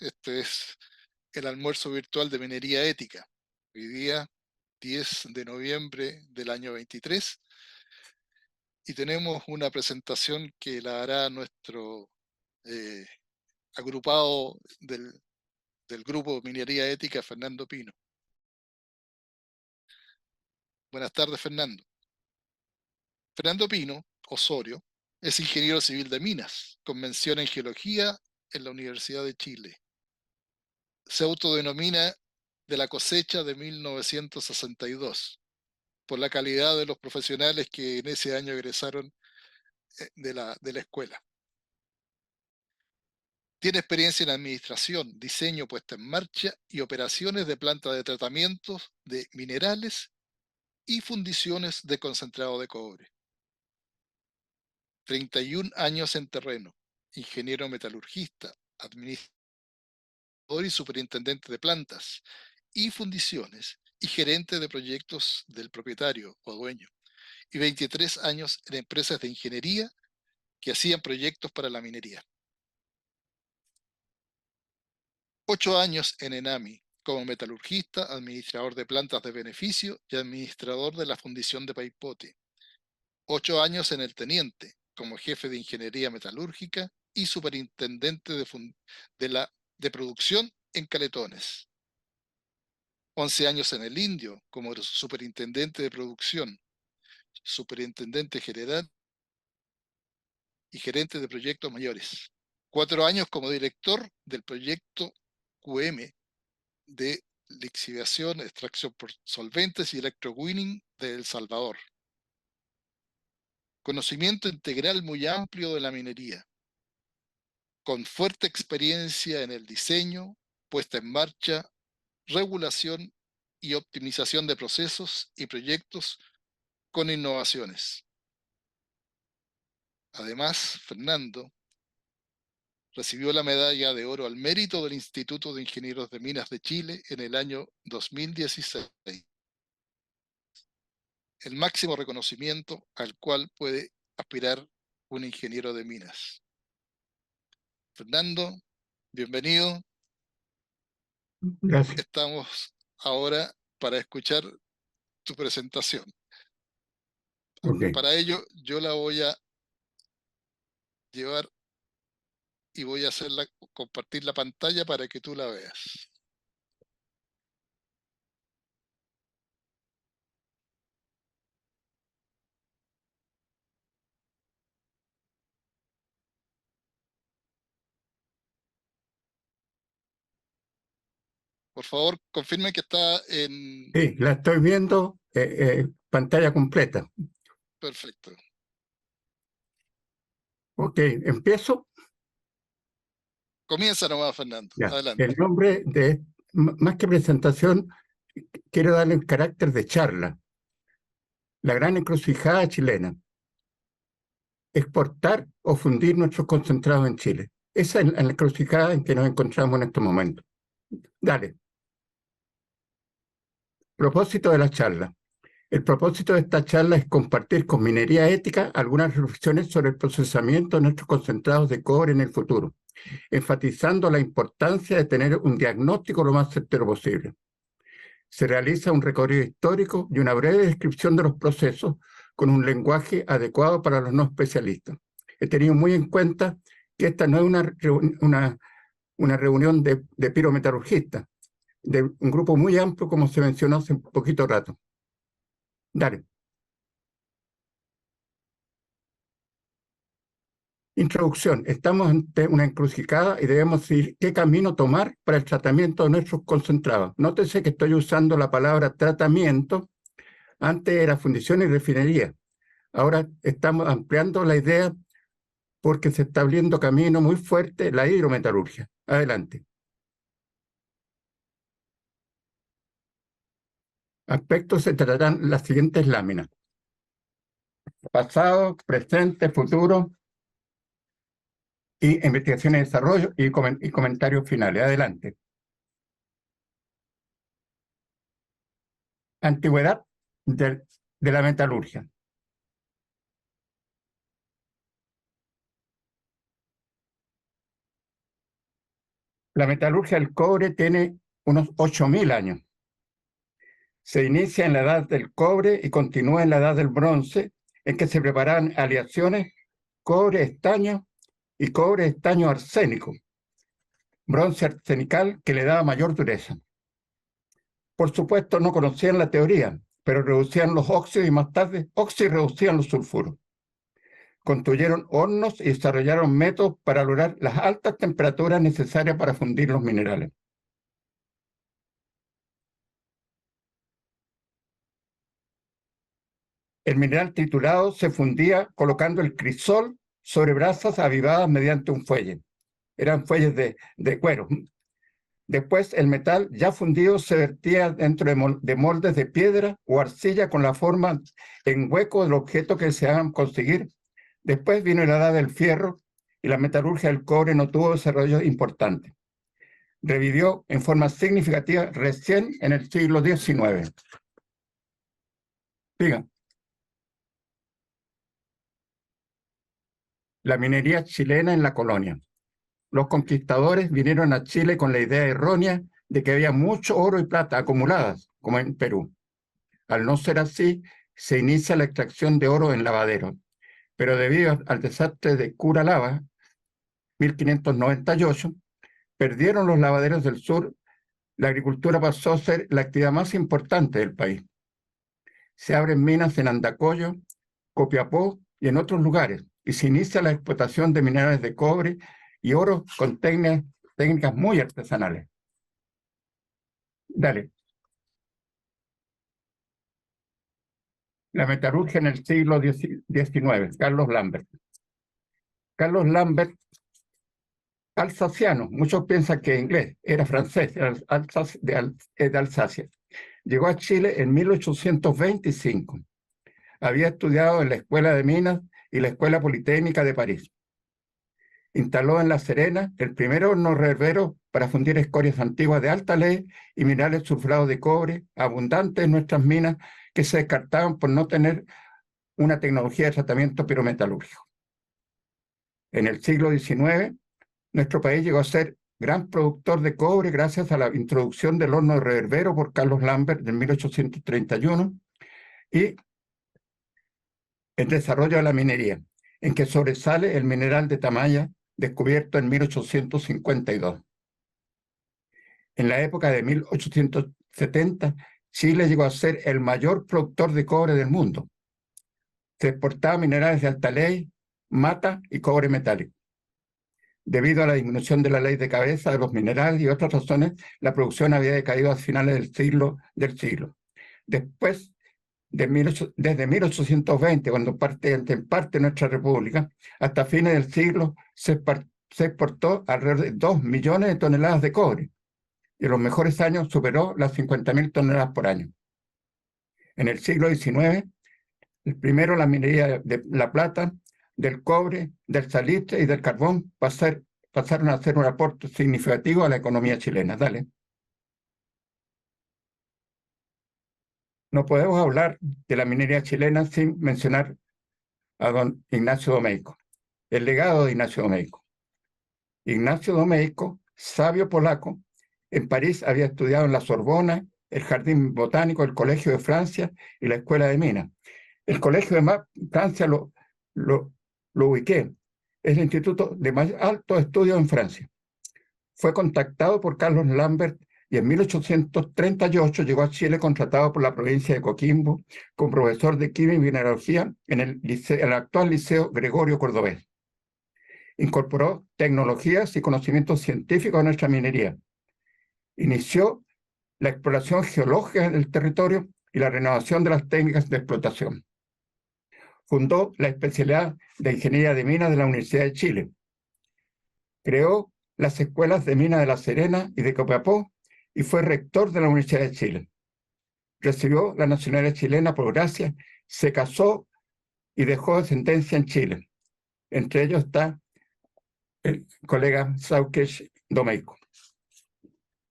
Este es el almuerzo virtual de Minería Ética. Hoy día, 10 de noviembre del año 23, y tenemos una presentación que la hará nuestro eh, agrupado del grupo Minería Ética, Fernando Pino. Buenas tardes, Fernando. Fernando Pino Osorio es ingeniero civil de minas, con mención en geología en la Universidad de Chile. Se autodenomina de la cosecha de 1962 por la calidad de los profesionales que en ese año egresaron de la escuela. Tiene experiencia en administración, diseño, puesta en marcha y operaciones de planta de tratamientos de minerales y fundiciones de concentrado de cobre. 31 años en terreno, ingeniero metalurgista, administrador y superintendente de plantas y fundiciones y gerente de proyectos del propietario o dueño. Y 23 años en empresas de ingeniería que hacían proyectos para la minería. 8 años en ENAMI como metalurgista, administrador de plantas de beneficio y administrador de la fundición de Paipote. 8 años en El Teniente como jefe de ingeniería metalúrgica y superintendente de producción en Caletones. 11 años en El Indio como superintendente de producción, superintendente general y gerente de proyectos mayores. 4 años como director del proyecto QM de lixiviación, extracción por solventes y electrowinning de El Salvador. Conocimiento integral muy amplio de la minería, con fuerte experiencia en el diseño, puesta en marcha, regulación y optimización de procesos y proyectos con innovaciones. Además, Fernando recibió la medalla de oro al mérito del Instituto de Ingenieros de Minas de Chile en el año 2016, el máximo reconocimiento al cual puede aspirar un ingeniero de minas. Fernando, bienvenido. Gracias. Estamos ahora para escuchar tu presentación. Okay. Para ello, yo la voy a llevar y voy a compartir la pantalla para que tú la veas. Por favor, confirme que está en... Sí, la estoy viendo, pantalla completa. Perfecto. Ok, empiezo. Comienza nomás, Fernando. Ya. El Adelante. nombre más que presentación, quiero darle el carácter de charla. La gran encrucijada chilena. Exportar o fundir nuestros concentrados en Chile. Esa es la encrucijada en que nos encontramos en estos momentos. Dale. Propósito de la charla. El propósito de esta charla es compartir con Minería Ética algunas reflexiones sobre el procesamiento de nuestros concentrados de cobre en el futuro, enfatizando la importancia de tener un diagnóstico lo más certero posible. Se realiza un recorrido histórico y una breve descripción de los procesos con un lenguaje adecuado para los no especialistas. He tenido muy en cuenta que esta no es una reunión de pirometalurgistas, de un grupo muy amplio, como se mencionó hace un poquito rato. Dale. Introducción. Estamos ante una encrucijada y debemos decidir qué camino tomar para el tratamiento de nuestros concentrados. Nótese que estoy usando la palabra tratamiento. Antes era fundición y refinería. Ahora estamos ampliando la idea porque se está abriendo camino muy fuerte la hidrometalurgia. Adelante. Aspectos se tratarán las siguientes láminas: pasado, presente, futuro y investigación y desarrollo y comentarios finales. Adelante. Antigüedad de la metalurgia. La metalurgia del cobre tiene unos 8.000 años. Se inicia en la edad del cobre y continúa en la edad del bronce, en que se preparan aleaciones cobre-estaño y cobre-estaño arsénico, bronce arsenical que le daba mayor dureza. Por supuesto, no conocían la teoría, pero reducían los óxidos y más tarde oxirreducían los sulfuros. Construyeron hornos y desarrollaron métodos para lograr las altas temperaturas necesarias para fundir los minerales. El mineral triturado se fundía colocando el crisol sobre brasas avivadas mediante un fuelle. Eran fuelles de cuero. Después, el metal ya fundido se vertía dentro de moldes de piedra o arcilla con la forma en hueco del objeto que deseaban conseguir. Después vino la edad del fierro y la metalurgia del cobre no tuvo desarrollo importante. Revivió en forma significativa recién en el siglo XIX. Diga. La minería chilena en la colonia. Los conquistadores vinieron a Chile con la idea errónea de que había mucho oro y plata acumuladas, como en Perú. Al no ser así, se inicia la extracción de oro en lavaderos, pero debido al desastre de Curalaba, 1598, perdieron los lavaderos del sur, la agricultura pasó a ser la actividad más importante del país. Se abren minas en Andacollo, Copiapó y en otros lugares, y se inicia la explotación de minerales de cobre y oro con técnicas muy artesanales. Dale. La metalurgia en el siglo XIX, Carlos Lambert. Carlos Lambert, alsaciano, muchos piensan que inglés, era francés, de Alsacia. Llegó a Chile en 1825. Había estudiado en la Escuela de Minas y la Escuela Politécnica de París. Instaló en La Serena el primer horno reverbero para fundir escorias antiguas de alta ley y minerales sulfurados de cobre, abundantes en nuestras minas, que se descartaban por no tener una tecnología de tratamiento pirometalúrgico. En el siglo XIX, nuestro país llegó a ser gran productor de cobre gracias a la introducción del horno de reverbero por Carlos Lambert en 1831 y el desarrollo de la minería, en que sobresale el mineral de Tamaya, descubierto en 1852. En la época de 1870, Chile llegó a ser el mayor productor de cobre del mundo. Se exportaba minerales de alta ley, mata y cobre metálico. Debido a la disminución de la ley de cabeza de los minerales y otras razones, la producción había decaído a finales del siglo. Después, desde 1820, cuando en parte nuestra república, hasta fines del siglo, se exportó alrededor de 2 millones de toneladas de cobre, y en los mejores años superó las 50.000 toneladas por año. En el siglo XIX, primero la minería de la plata, del cobre, del salitre y del carbón pasaron a ser un aporte significativo a la economía chilena. Dale. No podemos hablar de la minería chilena sin mencionar a don Ignacio Domeyko, el legado de Ignacio Domeyko. Ignacio Domeyko, sabio polaco, en París había estudiado en la Sorbona, el Jardín Botánico, el Colegio de Francia y la Escuela de Minas. El Colegio de Francia lo ubiqué. Es el instituto de más alto estudio en Francia. Fue contactado por Carlos Lambert y en 1838 llegó a Chile contratado por la provincia de Coquimbo como profesor de química y mineralogía en el actual Liceo Gregorio Cordobés. Incorporó tecnologías y conocimientos científicos a nuestra minería. Inició la exploración geológica del territorio y la renovación de las técnicas de explotación. Fundó la especialidad de Ingeniería de Minas de la Universidad de Chile. Creó las escuelas de minas de La Serena y de Copiapó y fue rector de la Universidad de Chile. Recibió la nacionalidad chilena por gracia, se casó y dejó descendencia en Chile. Entre ellos está el colega Saukesh Domeyko.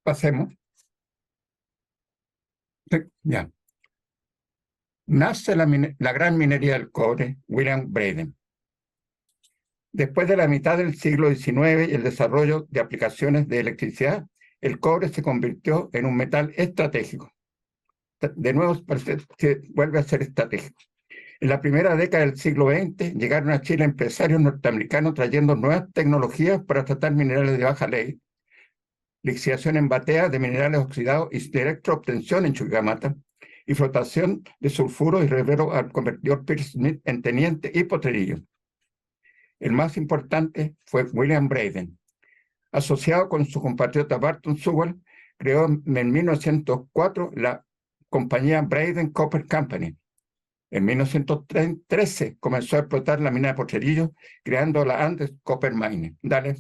Pasemos. Ya. Nace la gran minería del cobre, William Breeden. Después de la mitad del siglo XIX y el desarrollo de aplicaciones de electricidad, el cobre se convirtió en un metal estratégico. De nuevo, se vuelve a ser estratégico. En la primera década del siglo XX llegaron a Chile empresarios norteamericanos trayendo nuevas tecnologías para tratar minerales de baja ley, lixiviación en batea de minerales oxidados y de electroobtención en Chuquicamata, y flotación de sulfuro y reverbo al convertidor Pearce Smith en Teniente y Potrerillo. El más importante fue William Braden. Asociado con su compatriota Barton Sewell, creó en 1904 la compañía Braden Copper Company. En 1913 comenzó a explotar la mina de Potrerillo, creando la Andes Copper Mine. Dale.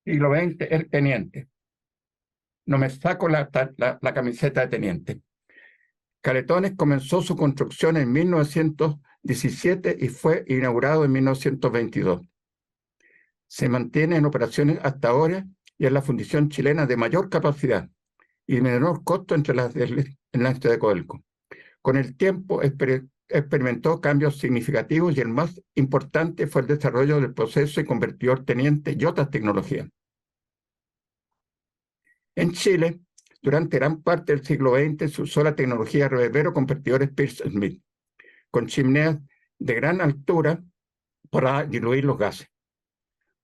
Siglo XX, el teniente. No me saco la camiseta de teniente. Caletones comenzó su construcción en 1917 y fue inaugurado en 1922. Se mantiene en operaciones hasta ahora y es la fundición chilena de mayor capacidad y menor costo entre las del enlace de Codelco. Con el tiempo experimentó cambios significativos y el más importante fue el desarrollo del proceso y convertidor teniente y otras tecnologías. En Chile, durante gran parte del siglo XX se usó la tecnología reverbero convertidores Pearce Smith, con chimeneas de gran altura para diluir los gases.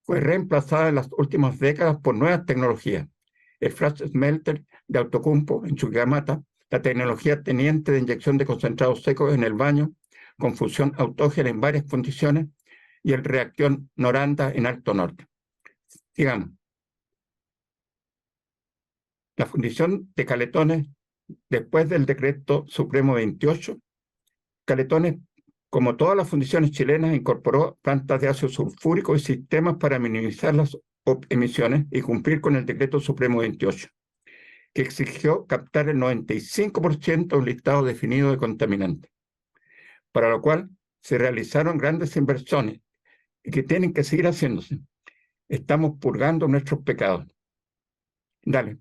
Fue reemplazada en las últimas décadas por nuevas tecnologías. El flash smelter de Outokumpu en Chuquicamata, la tecnología teniente de inyección de concentrados secos en el baño, con fusión autógena en varias condiciones, y el reactor Noranda en Alto Norte. Sigamos. La fundición de Caletones, después del decreto supremo 28, Caletones, como todas las fundiciones chilenas, incorporó plantas de ácido sulfúrico y sistemas para minimizar las emisiones y cumplir con el decreto supremo 28, que exigió captar el 95% de un listado definido de contaminantes, para lo cual se realizaron grandes inversiones y que tienen que seguir haciéndose. Estamos purgando nuestros pecados. Dale.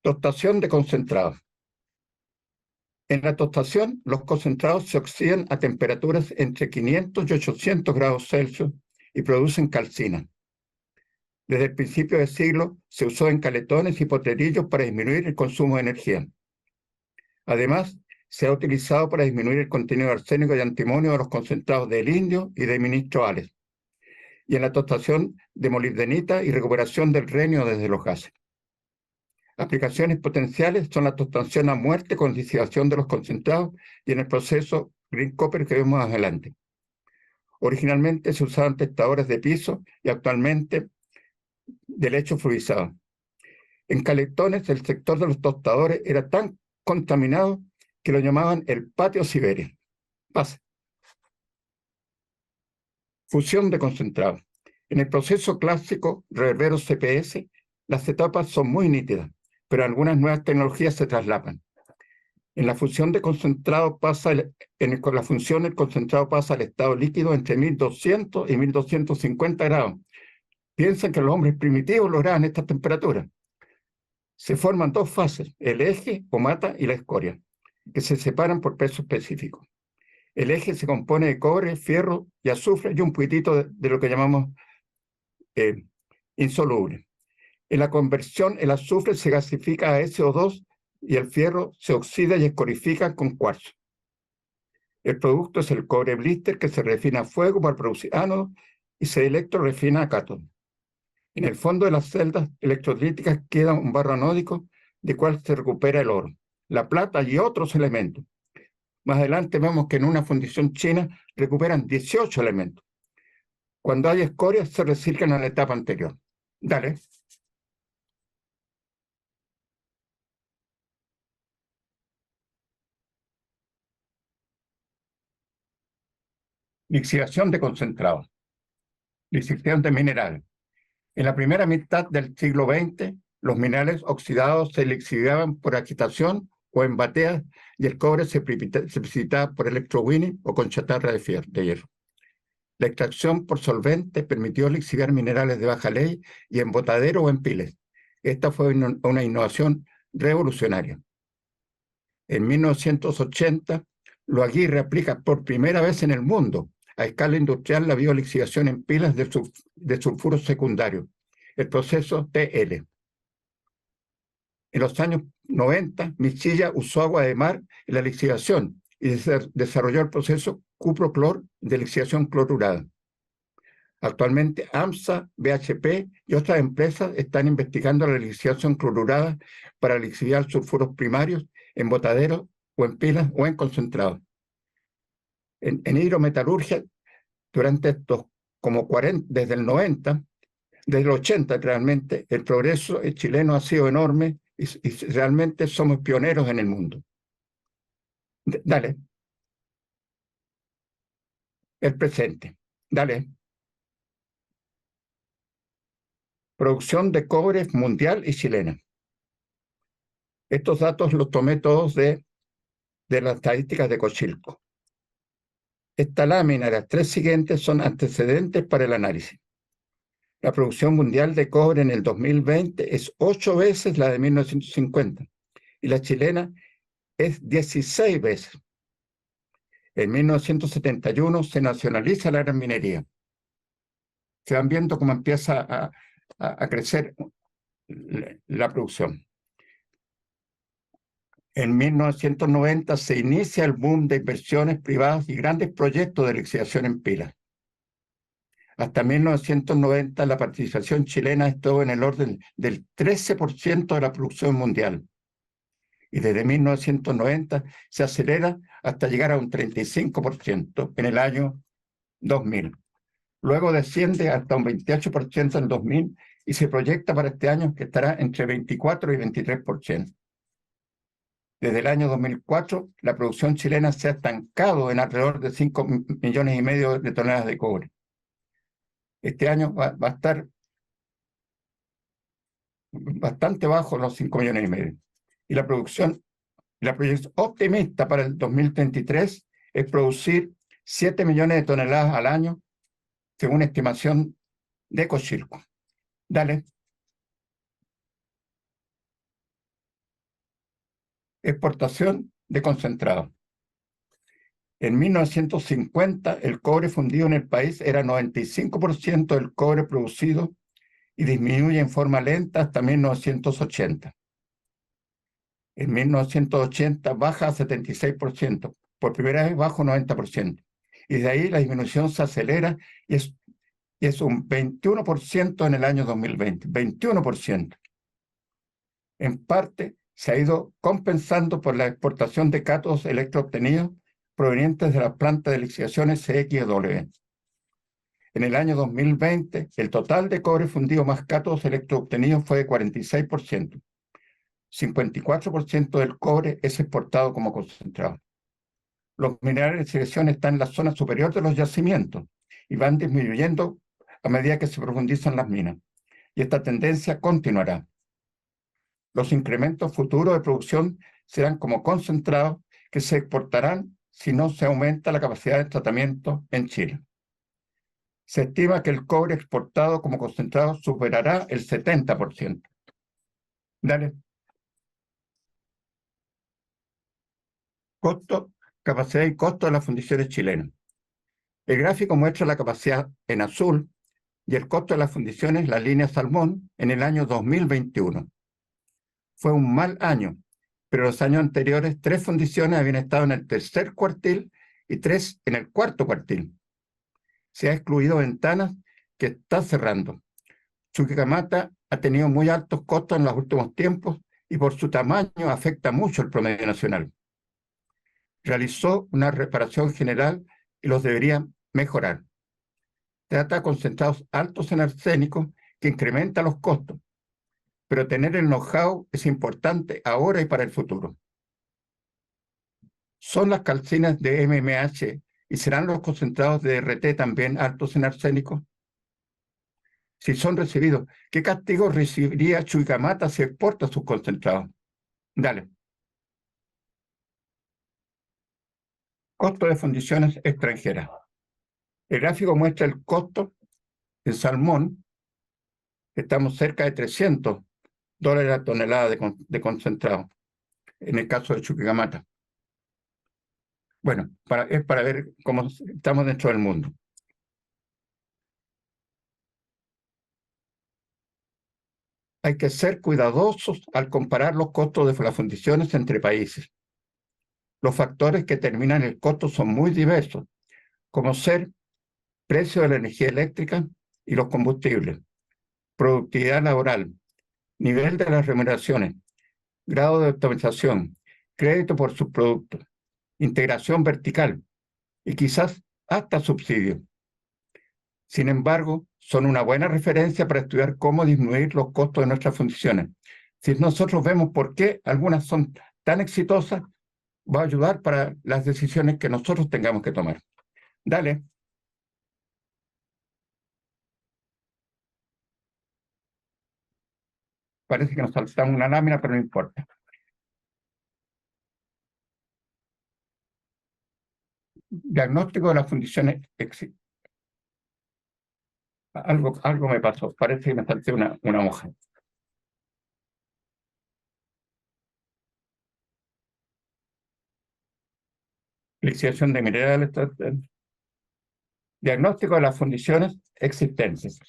Tostación de concentrados. En la tostación, los concentrados se oxidan a temperaturas entre 500 y 800 grados Celsius y producen calcina. Desde el principio del siglo se usó en caletones y potrerillos para disminuir el consumo de energía. Además, se ha utilizado para disminuir el contenido arsénico y antimonio de los concentrados del indio y de ministro Ales, y en la tostación de molibdenita y recuperación del renio desde los gases. Aplicaciones potenciales son la tostación a muerte con disipación de los concentrados y en el proceso Green Copper que vemos más adelante. Originalmente se usaban tostadores de piso y actualmente de lecho fluidizado. En Caletones, el sector de los tostadores era tan contaminado que lo llamaban el patio Siberia. Pase. Fusión de concentrados. En el proceso clásico reverbero CPS, las etapas son muy nítidas, pero algunas nuevas tecnologías se traslapan. En la fusión de concentrado con la función el concentrado pasa al estado líquido entre 1200 y 1250 grados. Piensen que los hombres primitivos lograban estas temperaturas. Se forman dos fases, el eje o mata y la escoria, que se separan por peso específico. El eje se compone de cobre, fierro y azufre y un poquitito de lo que llamamos insoluble. En la conversión, el azufre se gasifica a SO2 y el fierro se oxida y escorifica con cuarzo. El producto es el cobre blister que se refina a fuego para producir ánodo y se electrorefina a cátodo. En el fondo de las celdas electrolíticas queda un barro anódico de cual se recupera el oro, la plata y otros elementos. Más adelante vemos que en una fundición china recuperan 18 elementos. Cuando hay escorias se reciclan a la etapa anterior. Dale. Lixiviación de concentrados. Lixiviación de minerales. En la primera mitad del siglo XX, los minerales oxidados se lixiviaban por agitación o en bateas y el cobre se precipitaba por electrowinning o con chatarra de hierro. La extracción por solvente permitió lixiviar minerales de baja ley y en botadero o en piles. Esta fue una innovación revolucionaria. En 1980, Lo Aguirre aplica por primera vez en el mundo a escala industrial la biolixiviación en pilas de sulfuros secundarios, el proceso TL. En los años 90, Michilla usó agua de mar en la lixiviación y desarrolló el proceso cuproclor de lixiviación clorurada. Actualmente, AMSA, BHP y otras empresas están investigando la lixiviación clorurada para lixiviar sulfuros primarios en botaderos o en pilas o en concentrados. En hidrometalurgia, durante estos como 40, desde el 90, desde el 80 realmente, el progreso chileno ha sido enorme y realmente somos pioneros en el mundo. Dale. El presente. Dale. Producción de cobre mundial y chilena. Estos datos los tomé todos de las estadísticas de Cochilco. Esta lámina y las tres siguientes son antecedentes para el análisis. La producción mundial de cobre en el 2020 es 8 veces la de 1950 y la chilena es 16 veces. En 1971 se nacionaliza la gran minería. Se van viendo cómo empieza a crecer la producción. En 1990 se inicia el boom de inversiones privadas y grandes proyectos de lixiviación en pilas. Hasta 1990 la participación chilena estuvo en el orden del 13% de la producción mundial. Y desde 1990 se acelera hasta llegar a un 35% en el año 2000. Luego desciende hasta un 28% en el 2000 y se proyecta para este año que estará entre 24 y 23%. Desde el año 2004, la producción chilena se ha estancado en alrededor de 5,5 millones de toneladas de cobre. Este año va a estar bastante bajo los 5,5 millones. Y la proyección optimista para el 2033 es producir 7 millones de toneladas al año, según estimación de Cochilco. Dale. Exportación de concentrado. En 1950, el cobre fundido en el país era 95% del cobre producido y disminuye en forma lenta hasta 1980. En 1980 baja a 76%, por primera vez bajo 90%. Y de ahí la disminución se acelera y es un 21% en el año 2020, 21%. En parte se ha ido compensando por la exportación de cátodos electroobtenidos provenientes de la planta de lixiviación SXW. En el año 2020, el total de cobre fundido más cátodos electroobtenidos fue de 46%. 54% del cobre es exportado como concentrado. Los minerales de lixiviación están en la zona superior de los yacimientos y van disminuyendo a medida que se profundizan las minas. Y esta tendencia continuará. Los incrementos futuros de producción serán como concentrados que se exportarán si no se aumenta la capacidad de tratamiento en Chile. Se estima que el cobre exportado como concentrado superará el 70%. Dale. Costo, capacidad y costo de las fundiciones chilenas. El gráfico muestra la capacidad en azul y el costo de las fundiciones, la línea salmón, en el año 2021. Fue un mal año, pero los años anteriores 3 fundiciones habían estado en el tercer cuartil y 3 en el cuarto cuartil. Se ha excluido Ventanas, que está cerrando. Chuquicamata ha tenido muy altos costos en los últimos tiempos y por su tamaño afecta mucho el promedio nacional. Realizó una reparación general y los debería mejorar. Trata de concentrados altos en arsénico que incrementa los costos, pero tener el know-how es importante ahora y para el futuro. ¿Son las calcinas de MMH y serán los concentrados de RT también altos en arsénico? Si son recibidos, ¿qué castigo recibiría Chuquicamata si exporta sus concentrados? Dale. Costo de fundiciones extranjeras. El gráfico muestra el costo en salmón. Estamos cerca de $300 a tonelada de concentrado, en el caso de Chuquicamata. Bueno, es para ver cómo estamos dentro del mundo. Hay que ser cuidadosos al comparar los costos de las fundiciones entre países. Los factores que determinan el costo son muy diversos, como ser precio de la energía eléctrica y los combustibles, productividad laboral, nivel de las remuneraciones, grado de optimización, crédito por subproductos, integración vertical y quizás hasta subsidio. Sin embargo, son una buena referencia para estudiar cómo disminuir los costos de nuestras fundiciones. Si nosotros vemos por qué algunas son tan exitosas, va a ayudar para las decisiones que nosotros tengamos que tomar. Dale. Parece que nos saltamos una lámina, pero no importa. Diagnóstico de las fundiciones. Algo me pasó. Parece que me salté una hoja. Lixiviación de minerales. Diagnóstico de las fundiciones existentes.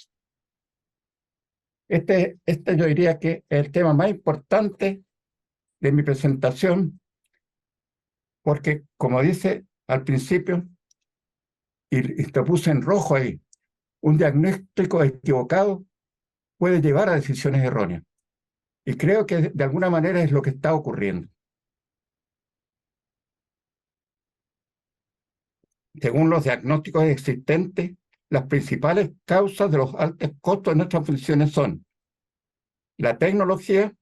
Este yo diría que es el tema más importante de mi presentación, porque como dice al principio, y te puse en rojo ahí, un diagnóstico equivocado puede llevar a decisiones erróneas. Y creo que de alguna manera es lo que está ocurriendo. Según los diagnósticos existentes, las principales causas de los altos costos de nuestras funciones son la tecnología,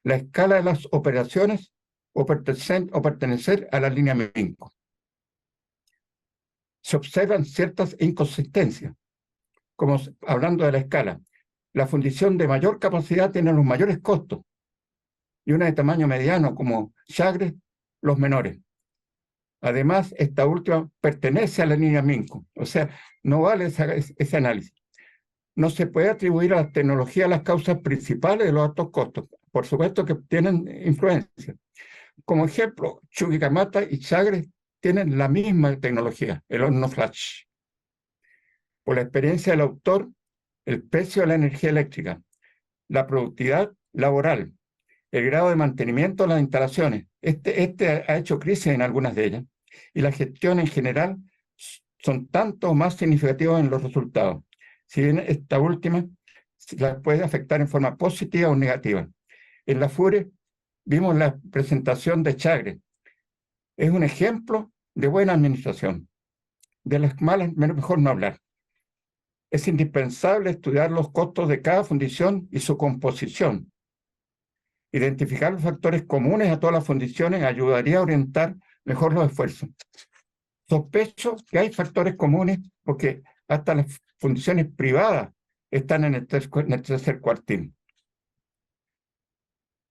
la escala de las operaciones o pertenecer a la línea MINCO. Se observan ciertas inconsistencias, como hablando de la escala. La fundición de mayor capacidad tiene los mayores costos y una de tamaño mediano, como Chagres, los menores. Además, esta última pertenece a la línea MINCO, o sea, no vale ese análisis. No se puede atribuir a la tecnología las causas principales de los altos costos. Por supuesto que tienen influencia. Como ejemplo, Chuquicamata y Chagres tienen la misma tecnología, el horno flash. Por la experiencia del autor, el precio de la energía eléctrica, la productividad laboral, el grado de mantenimiento de las instalaciones. Este ha hecho crisis en algunas de ellas, y la gestión en general son tanto más significativos en los resultados. Si bien esta última la puede afectar en forma positiva o negativa. En la FURE vimos la presentación de Chagres. Es un ejemplo de buena administración. De las malas, mejor no hablar. Es indispensable estudiar los costos de cada fundición y su composición. Identificar los factores comunes a todas las fundiciones ayudaría a orientar mejor los esfuerzos. Sospecho que hay factores comunes porque hasta las fundiciones privadas están en el tercer cuartil.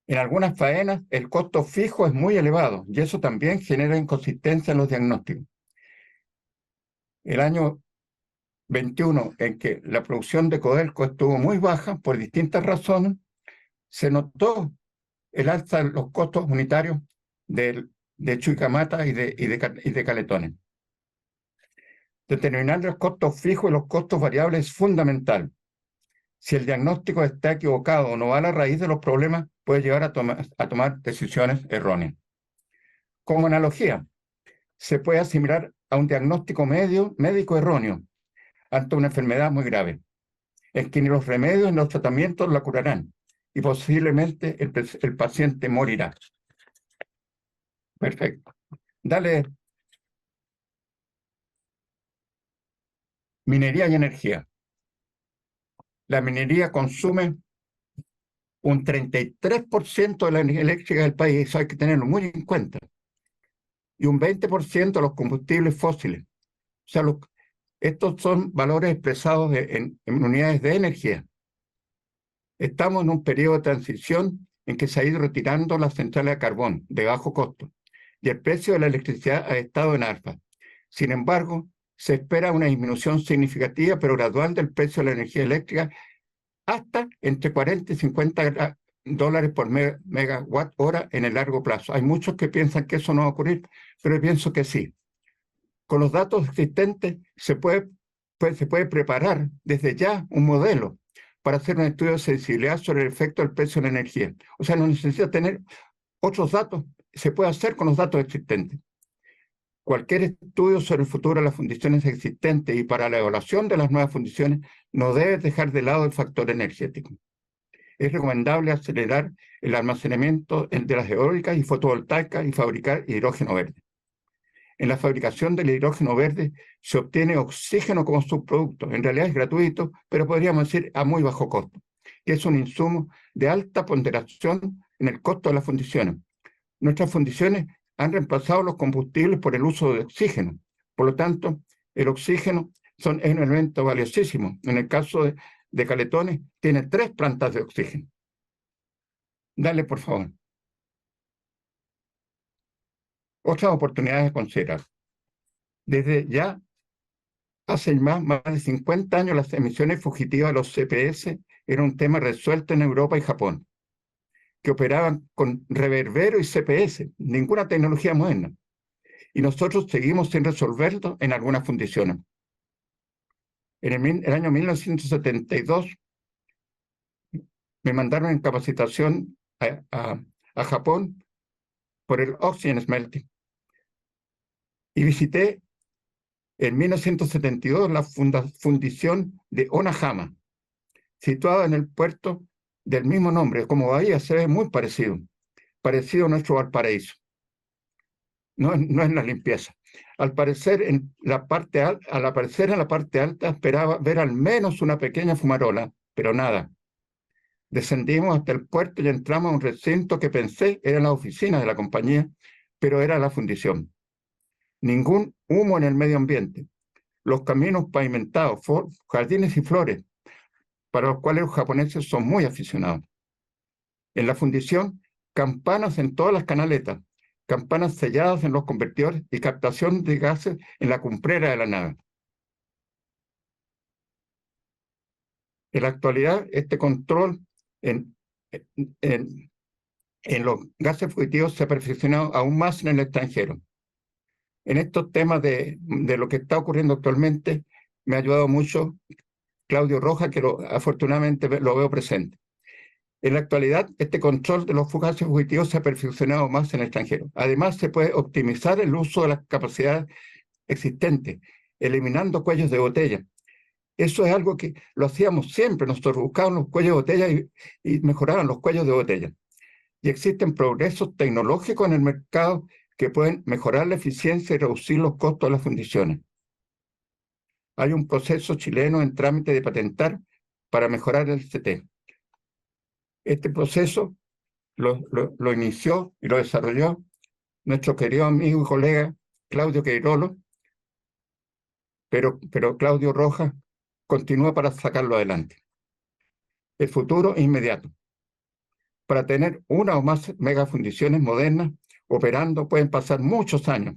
En algunas faenas el costo fijo es muy elevado y eso también genera inconsistencia en los diagnósticos. El año 21, en que la producción de Codelco estuvo muy baja por distintas razones, se notó el alza de los costos unitarios de Chuquicamata y de Caletones. Determinar los costos fijos y los costos variables es fundamental. Si el diagnóstico está equivocado o no va a la raíz de los problemas, puede llevar a tomar decisiones erróneas. Como analogía, se puede asimilar a un diagnóstico médico erróneo ante una enfermedad muy grave, en que ni los remedios ni los tratamientos la curarán y posiblemente el paciente morirá. Perfecto. Dale. Minería y energía. La minería consume un 33% de la energía eléctrica del país, eso hay que tenerlo muy en cuenta, y un 20% de los combustibles fósiles. O sea, estos son valores expresados en unidades de energía. Estamos en un periodo de transición en que se ha ido retirando las centrales de carbón de bajo costo y el precio de la electricidad ha estado en alza. Sin embargo, se espera una disminución significativa pero gradual del precio de la energía eléctrica hasta entre 40 y 50 dólares por megawatt hora en el largo plazo. Hay muchos que piensan que eso no va a ocurrir, pero yo pienso que sí. Con los datos existentes se puede preparar desde ya un modelo para hacer un estudio de sensibilidad sobre el efecto del precio de la energía. O sea, no necesita tener otros datos, se puede hacer con los datos existentes. Cualquier estudio sobre el futuro de las fundiciones existentes y para la evaluación de las nuevas fundiciones no debe dejar de lado el factor energético. Es recomendable acelerar el almacenamiento de las eólicas y fotovoltaicas y fabricar hidrógeno verde. En la fabricación del hidrógeno verde se obtiene oxígeno como subproducto. En realidad es gratuito, pero podríamos decir a muy bajo costo, que es un insumo de alta ponderación en el costo de las fundiciones. Nuestras fundiciones han reemplazado los combustibles por el uso de oxígeno. Por lo tanto, el oxígeno es un elemento valiosísimo. En el caso de Caletones, tiene 3 plantas de oxígeno. Dale, por favor. Otras oportunidades a considerar. Desde ya, hace más de 50 años, las emisiones fugitivas de los CPS eran un tema resuelto en Europa y Japón, que operaban con reverbero y CPS, ninguna tecnología moderna. Y nosotros seguimos sin resolverlo en algunas fundiciones. En el año 1972 me mandaron en capacitación a Japón por el Oxygen Smelting. Y visité en 1972 la fundición de Onahama, situada en el puerto del mismo nombre. Como bahía se ve muy parecido a nuestro Valparaíso. No es la limpieza. Al aparecer en la parte alta esperaba ver al menos una pequeña fumarola, pero nada. Descendimos hasta el puerto y entramos a un recinto que pensé era la oficina de la compañía, pero era la fundición. Ningún humo en el medio ambiente. Los caminos pavimentados, jardines y flores, para los cuales los japoneses son muy aficionados. En la fundición, campanas en todas las canaletas, campanas selladas en los convertidores y captación de gases en la cumplera de la nave. En la actualidad, este control en los gases fugitivos se ha perfeccionado aún más en el extranjero. En estos temas de lo que está ocurriendo actualmente, me ha ayudado mucho Claudio Rojas, que afortunadamente lo veo presente. En la actualidad, este control de los gases fugitivos se ha perfeccionado más en el extranjero. Además, se puede optimizar el uso de las capacidades existentes, eliminando cuellos de botella. Eso es algo que lo hacíamos siempre. Nosotros buscábamos los cuellos de botella y mejoraban los cuellos de botella. Y existen progresos tecnológicos en el mercado que pueden mejorar la eficiencia y reducir los costos de las fundiciones. Hay un proceso chileno en trámite de patentar para mejorar el CT. Este proceso lo inició y lo desarrolló nuestro querido amigo y colega Claudio Queirolo, pero Claudio Rojas continúa para sacarlo adelante. El futuro es inmediato. Para tener una o más megafundiciones modernas operando pueden pasar muchos años.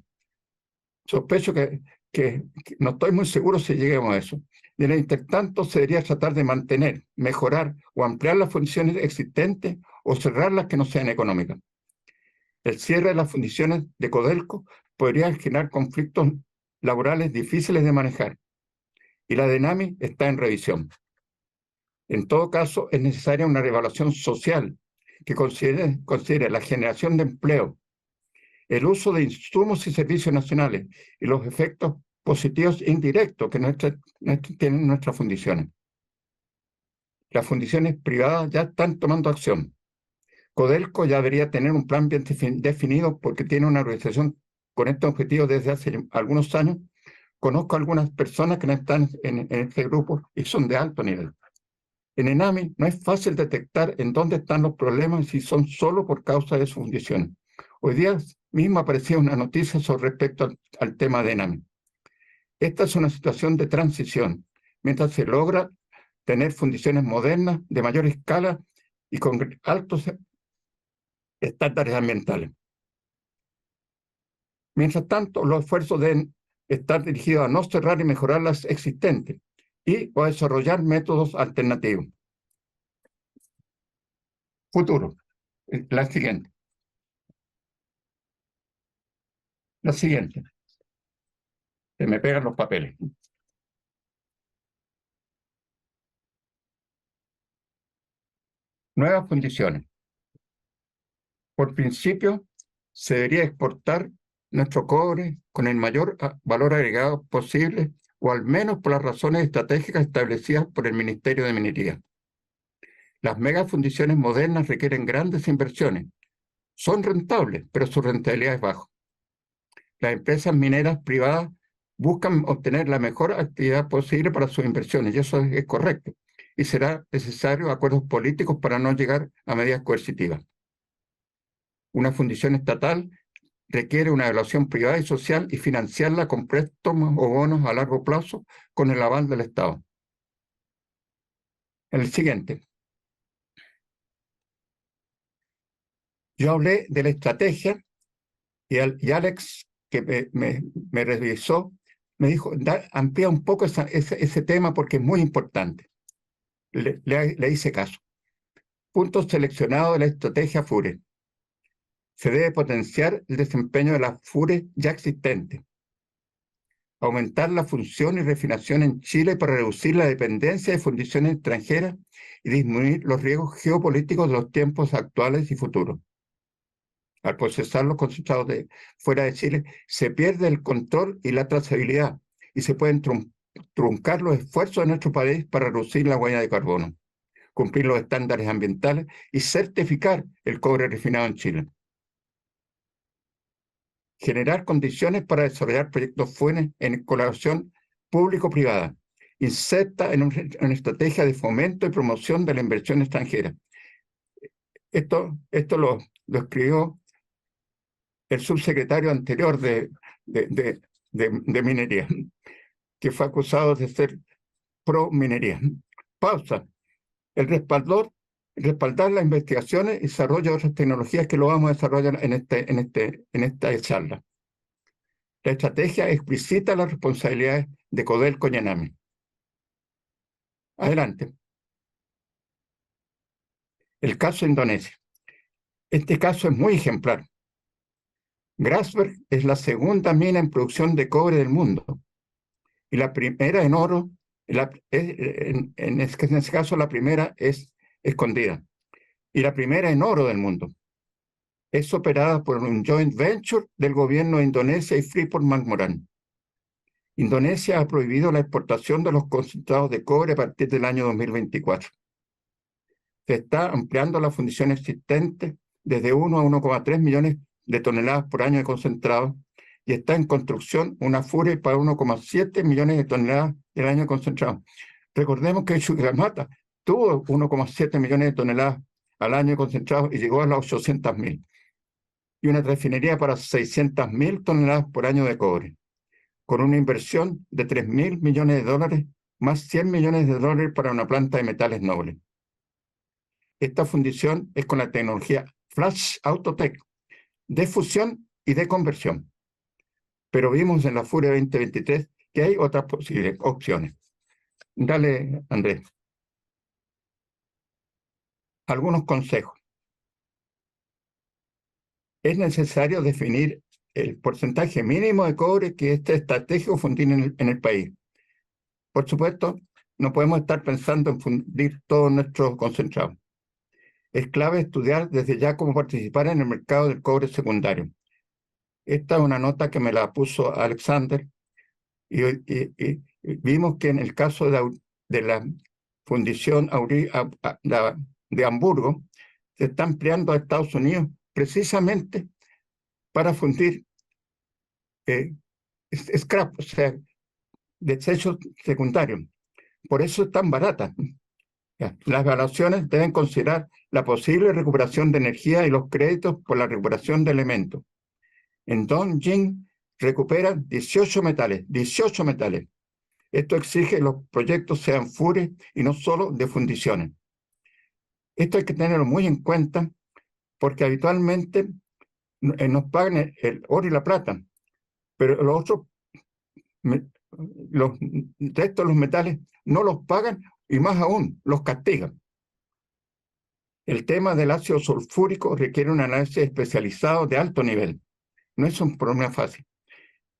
Sospecho que no estoy muy seguro si lleguemos a eso. En el intertanto, se debería tratar de mantener, mejorar o ampliar las funciones existentes o cerrar las que no sean económicas. El cierre de las fundiciones de Codelco podría generar conflictos laborales difíciles de manejar y la DENAMI está en revisión. En todo caso, es necesaria una reevaluación social que considere la generación de empleo, el uso de insumos y servicios nacionales y los efectos positivos e indirectos que tienen nuestras fundiciones. Las fundiciones privadas ya están tomando acción. Codelco ya debería tener un plan bien definido porque tiene una organización con este objetivo desde hace algunos años. Conozco a algunas personas que no están en este grupo y son de alto nivel. En ENAMI no es fácil detectar en dónde están los problemas y si son solo por causa de sus fundiciones. Hoy día mismo aparecía una noticia sobre respecto al tema de ENAMI. Esta es una situación de transición, mientras se logra tener fundiciones modernas de mayor escala y con altos estándares ambientales. Mientras tanto, los esfuerzos deben estar dirigidos a no cerrar y mejorar las existentes y a desarrollar métodos alternativos. Futuro. La siguiente. La siguiente. Se me pegan los papeles. Nuevas condiciones. Por principio, se debería exportar nuestro cobre con el mayor valor agregado posible, o al menos por las razones estratégicas establecidas por el Ministerio de Minería. Las megafundiciones modernas requieren grandes inversiones. Son rentables, pero su rentabilidad es baja. Las empresas mineras privadas buscan obtener la mejor actividad posible para sus inversiones, y eso es correcto. Y será necesario acuerdos políticos para no llegar a medidas coercitivas. Una fundición estatal requiere una evaluación privada y social y financiarla con préstamos o bonos a largo plazo con el aval del Estado. El siguiente. Yo hablé de la estrategia y Alex, que me revisó, me dijo, amplía un poco ese tema porque es muy importante. Le hice caso. Puntos seleccionados de la estrategia FURE. Se debe potenciar el desempeño de las FURE ya existentes. Aumentar la función y refinación en Chile para reducir la dependencia de fundiciones extranjeras y disminuir los riesgos geopolíticos de los tiempos actuales y futuros. Al procesar los concentrados fuera de Chile, se pierde el control y la trazabilidad, y se pueden truncar los esfuerzos de nuestro país para reducir la huella de carbono, cumplir los estándares ambientales y certificar el cobre refinado en Chile. Generar condiciones para desarrollar proyectos FUENE en colaboración público-privada. Inserta en una estrategia de fomento y promoción de la inversión extranjera. Esto lo escribió el subsecretario anterior de minería, que fue acusado de ser pro minería. Pausa. Respaldar las investigaciones y desarrollo de otras tecnologías que lo vamos a desarrollar en esta charla. La estrategia explicita las responsabilidades de Codelco y Enami. Adelante. El caso de Indonesia. Este caso es muy ejemplar. Grasberg es la segunda mina en producción de cobre del mundo, y la primera en oro. En ese caso, la primera es escondida, y la primera en oro del mundo. Es operada por un joint venture del gobierno de Indonesia y Freeport-McMoRan. Indonesia ha prohibido la exportación de los concentrados de cobre a partir del año 2024. Se está ampliando la fundición existente desde 1 a 1,3 millones de toneladas por año de concentrado, y está en construcción una FURE para 1,7 millones de toneladas del año de concentrado. Recordemos que Chuquicamata tuvo 1,7 millones de toneladas al año de concentrado y llegó a las 800.000. Y una refinería para 600.000 toneladas por año de cobre, con una inversión de 3.000 millones de dólares, más 100 millones de dólares para una planta de metales nobles. Esta fundición es con la tecnología Flash Autotech, de fusión y de conversión. Pero vimos en la FURE 2023 que hay otras posibles opciones. Dale, Andrés. Algunos consejos. Es necesario definir el porcentaje mínimo de cobre que este estratégico fundir en el país. Por supuesto, no podemos estar pensando en fundir todo nuestro concentrado. Es clave estudiar desde ya cómo participar en el mercado del cobre secundario. Esta es una nota que me la puso Alexander, y vimos que en el caso de la fundición de Hamburgo, se está ampliando a Estados Unidos precisamente para fundir scrap, o sea, desechos secundarios. Por eso es tan barata. Las evaluaciones deben considerar la posible recuperación de energía y los créditos por la recuperación de elementos. En Dongjing recuperan 18 metales. Esto exige que los proyectos sean FURE y no solo de fundiciones. Esto hay que tenerlo muy en cuenta, porque habitualmente nos pagan el oro y la plata, pero los otros, los restos de los metales no los pagan, y más aún, los castigan. El tema del ácido sulfúrico requiere un análisis especializado de alto nivel. No es un problema fácil.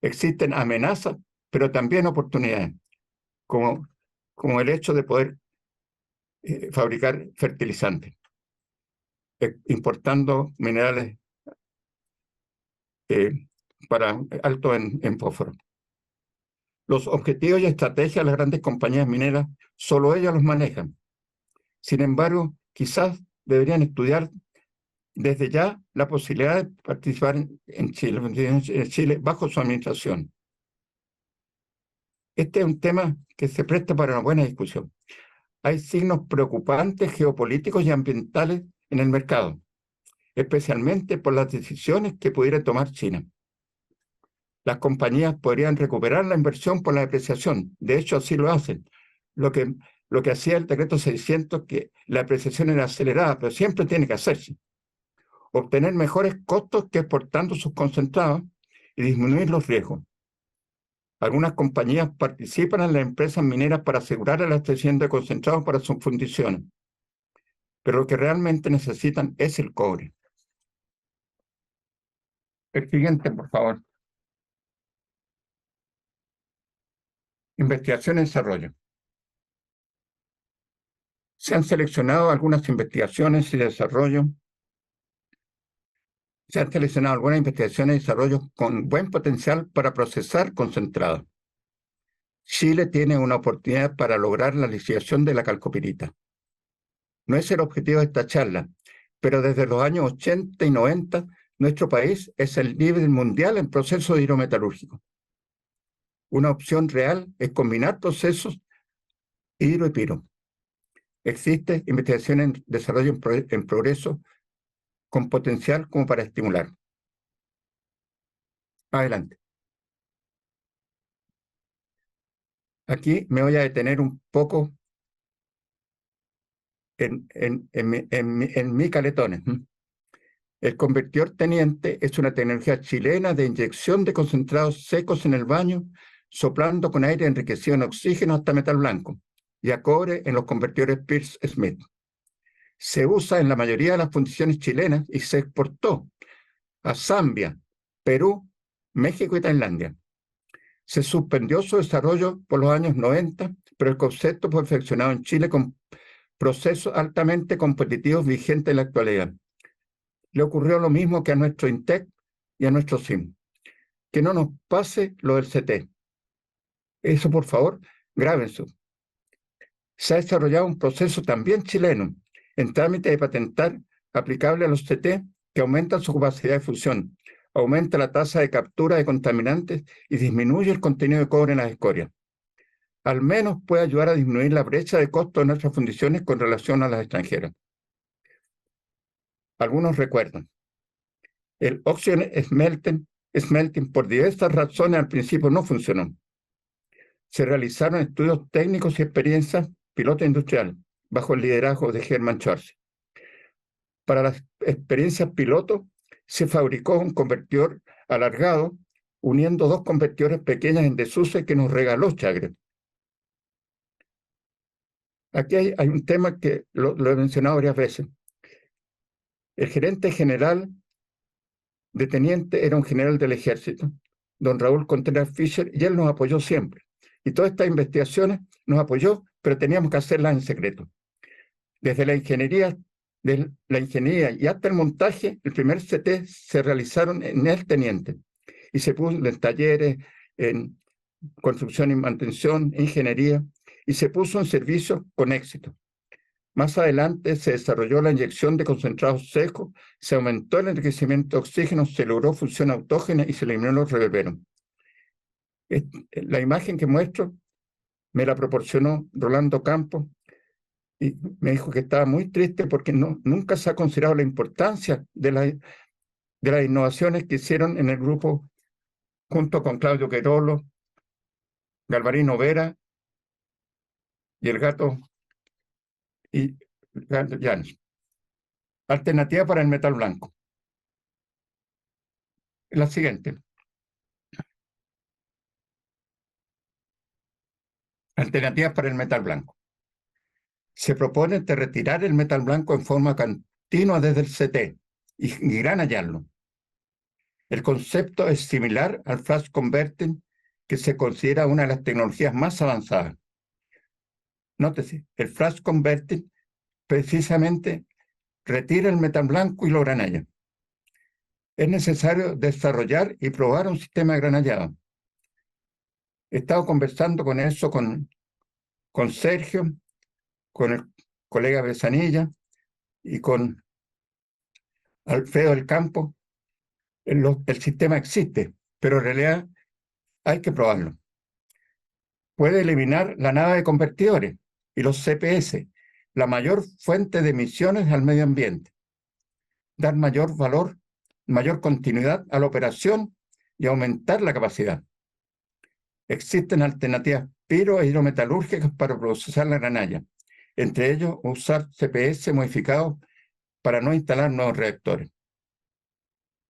Existen amenazas, pero también oportunidades, como el hecho de poder fabricar fertilizantes, importando minerales para alto en fósforo. Los objetivos y estrategias de las grandes compañías mineras, solo ellas los manejan. Sin embargo, quizás deberían estudiar desde ya la posibilidad de participar en Chile bajo su administración. Este es un tema que se presta para una buena discusión. Hay signos preocupantes geopolíticos y ambientales en el mercado, especialmente por las decisiones que pudiera tomar China. Las compañías podrían recuperar la inversión por la depreciación. De hecho, así lo hacen. Lo que hacía el decreto 600, que la depreciación era acelerada, pero siempre tiene que hacerse. Obtener mejores costos que exportando sus concentrados y disminuir los riesgos. Algunas compañías participan en las empresas mineras para asegurar el abastecimiento de concentrados para sus fundiciones, pero lo que realmente necesitan es el cobre. El siguiente, por favor. Investigación y desarrollo. Se han seleccionado algunas investigaciones y desarrollo. Se han seleccionado algunas investigaciones y desarrollos con buen potencial para procesar concentrados. Chile tiene una oportunidad para lograr la lixiviación de la calcopirita. No es el objetivo de esta charla, pero desde los años 80 y 90, nuestro país es el líder mundial en procesos hidrometalúrgicos. Una opción real es combinar procesos hidro y piro. Existe investigación en desarrollo en progreso con potencial como para estimular. Adelante. Aquí me voy a detener un poco en mi caletones. El convertidor teniente es una tecnología chilena de inyección de concentrados secos en el baño, soplando con aire enriquecido en oxígeno hasta metal blanco y a cobre en los convertidores Pierce Smith. Se usa en la mayoría de las fundiciones chilenas y se exportó a Zambia, Perú, México y Tailandia. Se suspendió su desarrollo por los años 90, pero el concepto fue perfeccionado en Chile con procesos altamente competitivos vigentes en la actualidad. Le ocurrió lo mismo que a nuestro INTEC y a nuestro SIM. Que no nos pase lo del CT. Eso, por favor, grábense. Se ha desarrollado un proceso también chileno en trámite de patentar aplicable a los CT que aumenta su capacidad de fusión, aumenta la tasa de captura de contaminantes y disminuye el contenido de cobre en las escorias. Al menos puede ayudar a disminuir la brecha de costo de nuestras fundiciones con relación a las extranjeras. Algunos recuerdan. El Oxygen Smelting por diversas razones al principio no funcionó. Se realizaron estudios técnicos y experiencias piloto industrial bajo el liderazgo de Hermann Schwarz. Para las experiencias piloto se fabricó un convertidor alargado uniendo dos convertidores pequeños en desuso que nos regaló Chagre. Aquí hay un tema que lo he mencionado varias veces. El gerente general de teniente era un general del ejército, don Raúl Contreras Fischer, y él nos apoyó siempre. Y todas estas investigaciones nos apoyó, pero teníamos que hacerlas en secreto. Desde la ingeniería y hasta el montaje, el primer CT se realizaron en el teniente y se puso en talleres, en construcción y mantención, ingeniería, y se puso en servicio con éxito. Más adelante se desarrolló la inyección de concentrados secos, se aumentó el enriquecimiento de oxígeno, se logró fusión autógena y se eliminó los reverberos. La imagen que muestro me la proporcionó Rolando Campos y me dijo que estaba muy triste porque nunca se ha considerado la importancia de las innovaciones que hicieron en el grupo junto con Claudio Queirolo, Galvarino Vera y el gato Llanes. Alternativa para el metal blanco. La siguiente. Alternativas para el metal blanco. Se propone de retirar el metal blanco en forma continua desde el CT y granallarlo. El concepto es similar al flash converting, que se considera una de las tecnologías más avanzadas. Nótese, el flash converting precisamente retira el metal blanco y lo granalla. Es necesario desarrollar y probar un sistema de granallado. He estado conversando con eso con Sergio, con el colega Besanilla y con Alfredo del Campo. El sistema existe, pero en realidad hay que probarlo. Puede eliminar la nave de convertidores y los CPS, la mayor fuente de emisiones al medio ambiente, dar mayor valor, mayor continuidad a la operación y aumentar la capacidad. Existen alternativas piro e hidrometalúrgicas para procesar la granalla, entre ellos usar CPS modificados para no instalar nuevos reactores.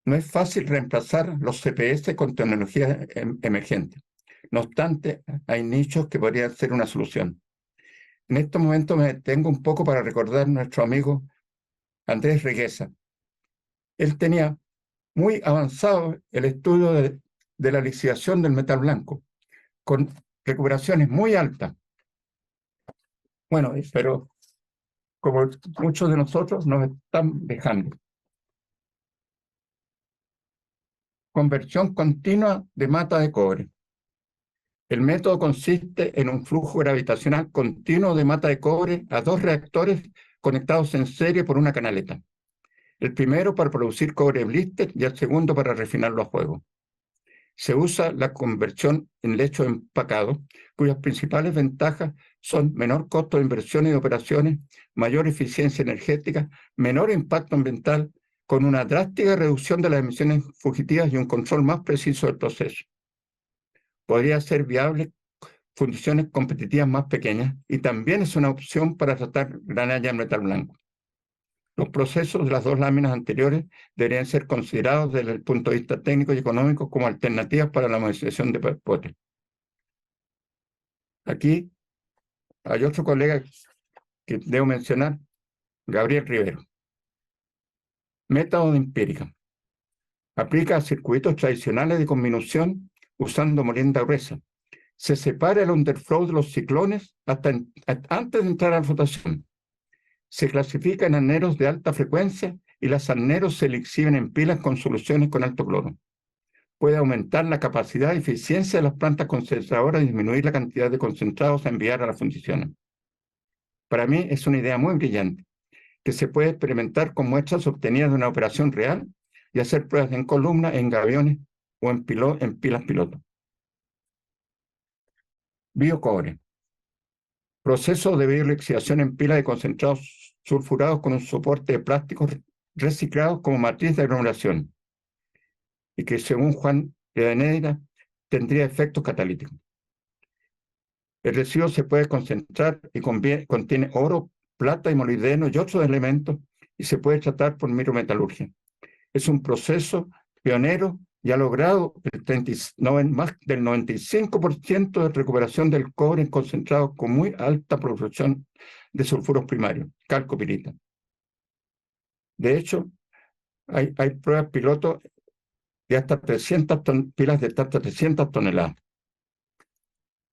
No es fácil reemplazar los CPS con tecnologías emergentes. No obstante, hay nichos que podrían ser una solución. En este momento me detengo un poco para recordar a nuestro amigo Andrés Reguesa. Él tenía muy avanzado el estudio de la lixiviación del metal blanco, con recuperaciones muy altas. Bueno, pero como muchos de nosotros nos están dejando. Conversión continua de mata de cobre. El método consiste en un flujo gravitacional continuo de mata de cobre a dos reactores conectados en serie por una canaleta. El primero para producir cobre blister y el segundo para refinarlo a fuego. Se usa la conversión en lecho empacado, cuyas principales ventajas son menor costo de inversión y de operaciones, mayor eficiencia energética, menor impacto ambiental, con una drástica reducción de las emisiones fugitivas y un control más preciso del proceso. Podría ser viable fundiciones competitivas más pequeñas y también es una opción para tratar granalla en metal blanco. Los procesos de las dos láminas anteriores deberían ser considerados desde el punto de vista técnico y económico como alternativas para la modernización de pipepotes. Aquí hay otro colega que debo mencionar, Gabriel Rivero. Método de empírica. Aplica circuitos tradicionales de conminución usando molienda gruesa. Se separa el underflow de los ciclones antes de entrar a la flotación. Se clasifica en arneros de alta frecuencia y las arneros se exhiben en pilas con soluciones con alto cloro. Puede aumentar la capacidad y eficiencia de las plantas concentradoras y disminuir la cantidad de concentrados a enviar a las fundiciones. Para mí es una idea muy brillante, que se puede experimentar con muestras obtenidas de una operación real y hacer pruebas en columna, en gaviones o en pilas piloto. Biocobre. Proceso de biolixiviación en pila de concentrados sulfurados con un soporte de plásticos reciclados como matriz de aglomeración y que, según Juan Rivadeneira, tendría efectos catalíticos. El residuo se puede concentrar y contiene oro, plata y molibdeno y otros elementos y se puede tratar por micrometalurgia. Es un proceso pionero y ha logrado más del 95% de recuperación del cobre en concentrado con muy alta producción de sulfuros primarios, calcopirita. De hecho, hay pruebas piloto de hasta 300 pilas de hasta 300 toneladas.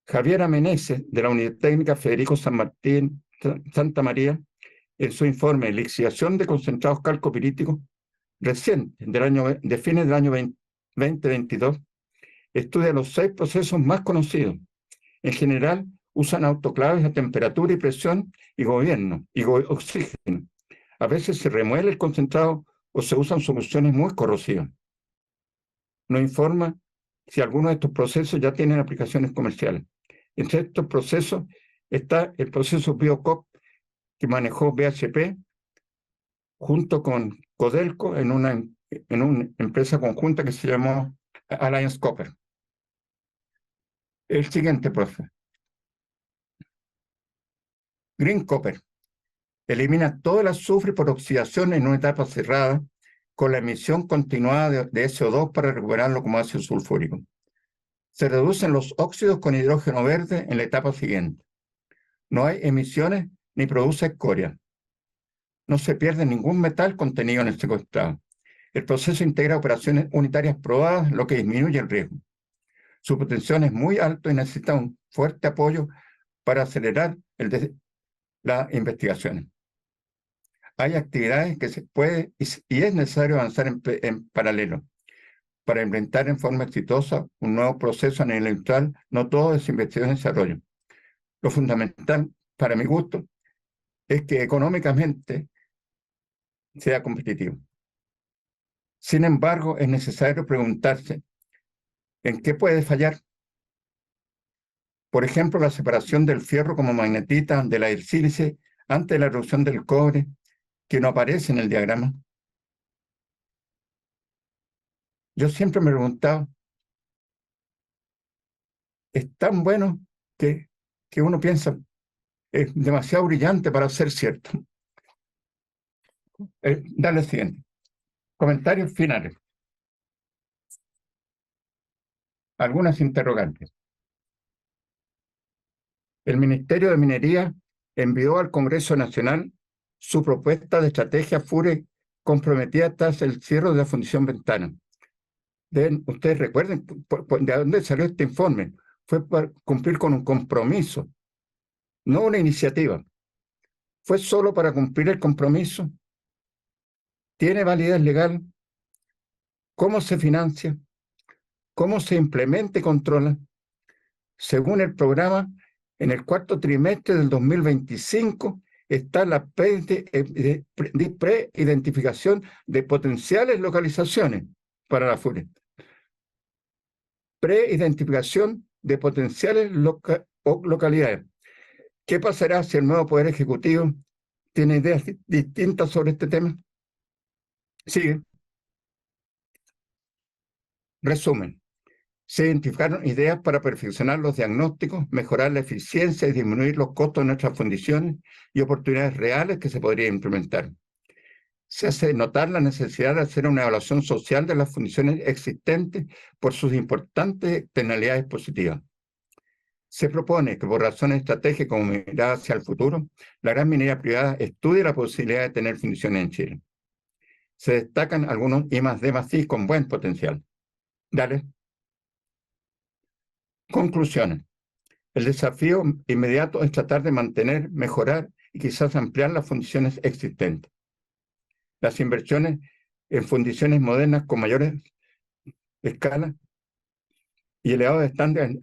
Javier Amenese, de la Unidad Técnica Federico San Martín, Santa María, en su informe Lixiviación de concentrados calcopiríticos reciente, de fines del año 2022, estudia los 6 procesos más conocidos. En general, usan autoclaves a temperatura y presión y oxígeno. A veces se remuele el concentrado o se usan soluciones muy corrosivas. Nos informa si algunos de estos procesos ya tienen aplicaciones comerciales. Entre estos procesos está el proceso BioCop que manejó BHP junto con Codelco en una empresa conjunta que se llamó Alliance Copper. El siguiente, profe. Green Copper. Elimina todo el azufre por oxidación en una etapa cerrada con la emisión continuada de SO2 para recuperarlo como ácido sulfúrico. Se reducen los óxidos con hidrógeno verde en la etapa siguiente. No hay emisiones ni produce escoria. No se pierde ningún metal contenido en el secuestrado. El proceso integra operaciones unitarias probadas, lo que disminuye el riesgo. Su potencial es muy alto y necesita un fuerte apoyo para acelerar las investigaciones. Hay actividades que se puede y es necesario avanzar en paralelo para implementar en forma exitosa un nuevo proceso a nivel industrial. No todo es investigación y desarrollo. Lo fundamental, para mi gusto, es que económicamente sea competitivo. Sin embargo, es necesario preguntarse en qué puede fallar. Por ejemplo, la separación del fierro como magnetita de la sílice antes de la erupción del cobre, que no aparece en el diagrama. Yo siempre me he preguntado, es tan bueno que uno piensa, es demasiado brillante para ser cierto. Dale el siguiente. Comentarios finales. Algunas interrogantes. El Ministerio de Minería envió al Congreso Nacional su propuesta de estrategia FURE comprometida tras el cierre de la Fundición Ventana. Ustedes recuerden de dónde salió este informe. Fue para cumplir con un compromiso, no una iniciativa. Fue solo para cumplir el compromiso. ¿Tiene validez legal? ¿Cómo se financia? ¿Cómo se implementa y controla? Según el programa, en el cuarto trimestre del 2025 está la pre-identificación de potenciales localizaciones para la FURE. Pre-identificación de potenciales localidades. ¿Qué pasará si el nuevo Poder Ejecutivo tiene ideas distintas sobre este tema? Sigue. Resumen. Se identificaron ideas para perfeccionar los diagnósticos, mejorar la eficiencia y disminuir los costos de nuestras fundiciones y oportunidades reales que se podrían implementar. Se hace notar la necesidad de hacer una evaluación social de las fundiciones existentes por sus importantes externalidades positivas. Se propone que por razones estratégicas como mirada hacia el futuro, la gran minería privada estudie la posibilidad de tener fundiciones en Chile. Se destacan algunos I+D+I con buen potencial. Dale. Conclusiones. El desafío inmediato es tratar de mantener, mejorar y quizás ampliar las fundiciones existentes. Las inversiones en fundiciones modernas con mayores escalas y elevados estándares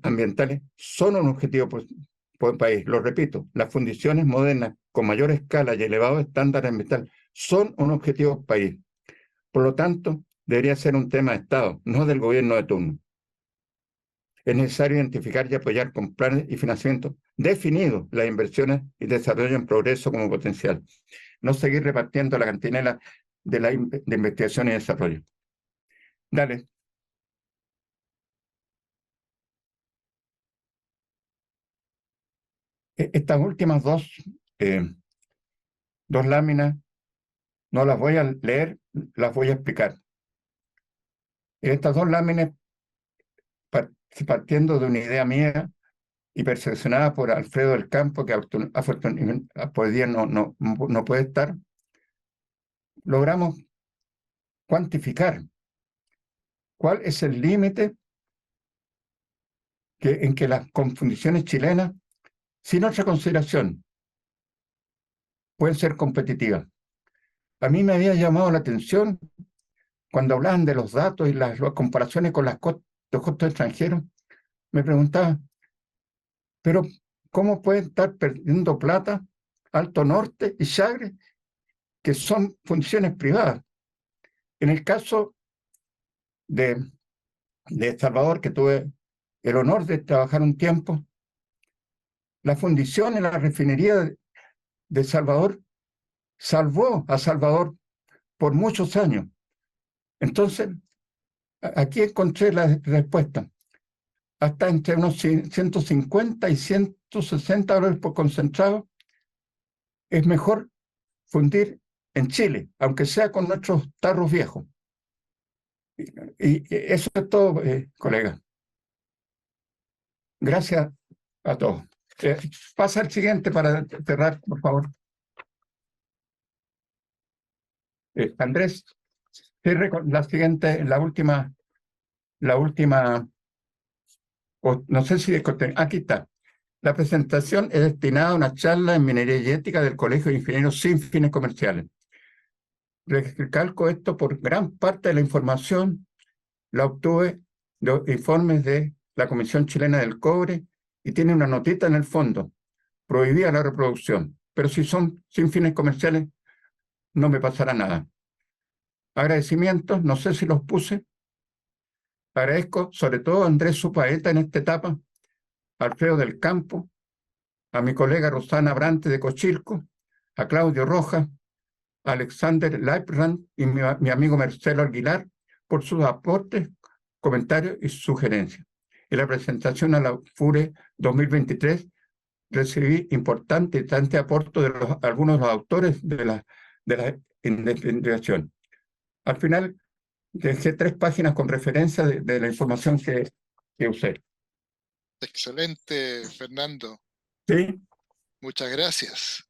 ambientales son un objetivo por el país. Lo repito, las fundiciones modernas con mayor escala y elevados estándares ambientales son un objetivo país. Por lo tanto, debería ser un tema de Estado, no del gobierno de turno. Es necesario identificar y apoyar con planes y financiamiento definidos las inversiones y desarrollo en progreso como potencial. No seguir repartiendo la cantinela de investigación y desarrollo. Dale. Estas últimas dos láminas no las voy a leer, las voy a explicar. Estas dos láminas, partiendo de una idea mía y perfeccionada por Alfredo del Campo, que afortunadamente por el día no puede estar, logramos cuantificar cuál es el límite en que las fundiciones chilenas, sin otra consideración, pueden ser competitivas. A mí me había llamado la atención cuando hablaban de los datos y las comparaciones con los costos extranjeros. Me preguntaba, pero ¿cómo pueden estar perdiendo plata Alto Norte y Chagres, que son fundiciones privadas? En el caso de Salvador, que tuve el honor de trabajar un tiempo, la fundición en la refinería de Salvador salvó a Salvador por muchos años. Entonces, aquí encontré la respuesta. Hasta entre unos 150 y 160 dólares por concentrado, es mejor fundir en Chile, aunque sea con nuestros tarros viejos. Y eso es todo, colega. Gracias a todos. Pasa al siguiente para cerrar, por favor. Andrés, cierre con la siguiente, la última, no sé si aquí está. La presentación es destinada a una charla en minería y ética del Colegio de Ingenieros sin fines comerciales. Recalco esto por gran parte de la información la obtuve de los informes de la Comisión Chilena del Cobre y tiene una notita en el fondo, prohibida la reproducción, pero si son sin fines comerciales no me pasará nada. Agradecimientos, no sé si los puse. Agradezco sobre todo a Andrés Supaeta en esta etapa, a Alfredo del Campo, a mi colega Rosana Brante de Cochilco, a Claudio Rojas, a Alexander Leiprand y mi amigo Marcelo Aguilar por sus aportes, comentarios y sugerencias. En la presentación a la FURE 2023 recibí importante aporte de algunos de los autores de la investigación. Al final dejé 3 páginas con referencia de la información que usé. Excelente, Fernando. ¿Sí? Muchas gracias.